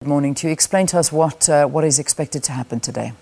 Good morning to you. Explain to us what is expected to happen today.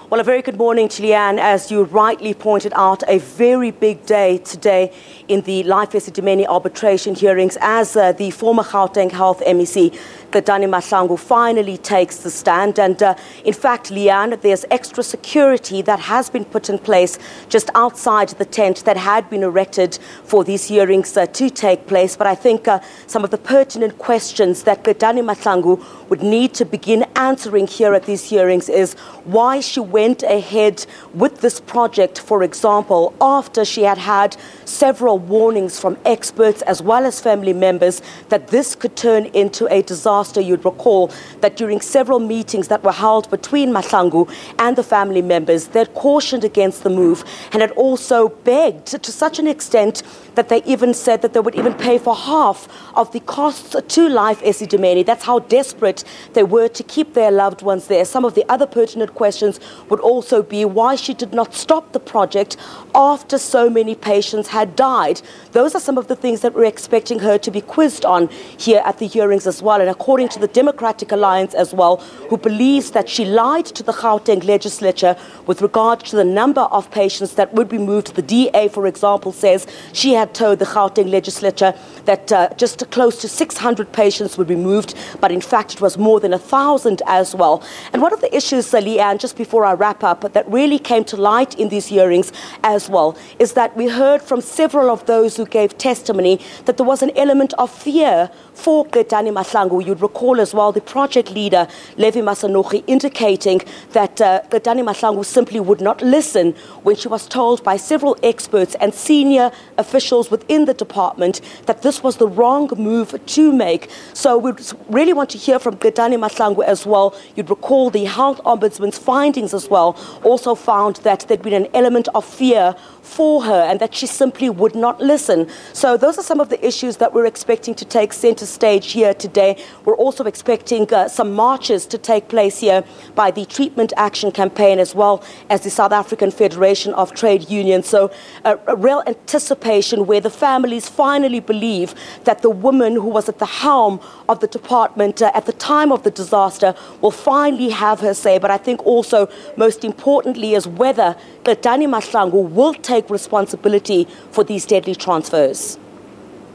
Well, a very good morning, Chileanne. As you rightly pointed out, a very big day today in the Life Esidimeni Arbitration hearings as the former Gauteng Health MEC, Gadani Mahlangu, finally takes the stand. And in fact, Leanne, there's extra security that has been put in place just outside the tent that had been erected for these hearings to take place. But I think some of the pertinent questions that Gadani Mahlangu would need to begin answering here at these hearings is why she went ahead with this project, for example, after she had had several warnings from experts as well as family members that this could turn into a disaster. You'd recall that during several meetings that were held between Mahlangu and the family members, they'd cautioned against the move and had also begged to such an extent that they even said that they would even pay for half of the costs to Life Esidimeni. That's how desperate they were to keep their loved ones there. Some of the other pertinent questions would also be why she did not stop the project after so many patients had died. Those are some of the things that we're expecting her to be quizzed on here at the hearings as well. And according to the Democratic Alliance as well, who believes that she lied to the Gauteng legislature with regard to the number of patients that would be moved. The DA, for example, says she had told the Gauteng legislature that just close to 600 patients would be moved, but in fact it was more than 1,000 as well. And one of the issues, Leanne, just before I wrap up, that really came to light in these hearings as well, is that we heard from several of those who gave testimony that there was an element of fear for Gadani Mahlangu. You'd recall as well the project leader, Levi Masanochi, indicating that Gadani Mahlangu simply would not listen when she was told by several experts and senior officials within the department that this was the wrong move to make. So we really want to hear from Gadani Mahlangu as well. You'd recall the Health Ombudsman's findings as well also found that there'd been an element of fear for her and that she simply would not listen. So those are some of the issues that we're expecting to take center stage here today. We're also expecting some marches to take place here by the Treatment Action Campaign as well as the South African Federation of Trade Unions. So a real anticipation where the families finally believe that the woman who was at the helm of the department at the time of the disaster will finally have her say. But I think also most importantly is whether Gadani Mahlangu will take responsibility for these deadly transfers.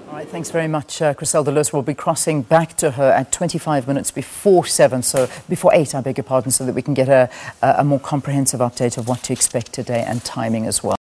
All right, thanks very much, Griselda Lewis. We'll be crossing back to her at 25 minutes before 7, so before 8, I beg your pardon, so that we can get a more comprehensive update of what to expect today and timing as well.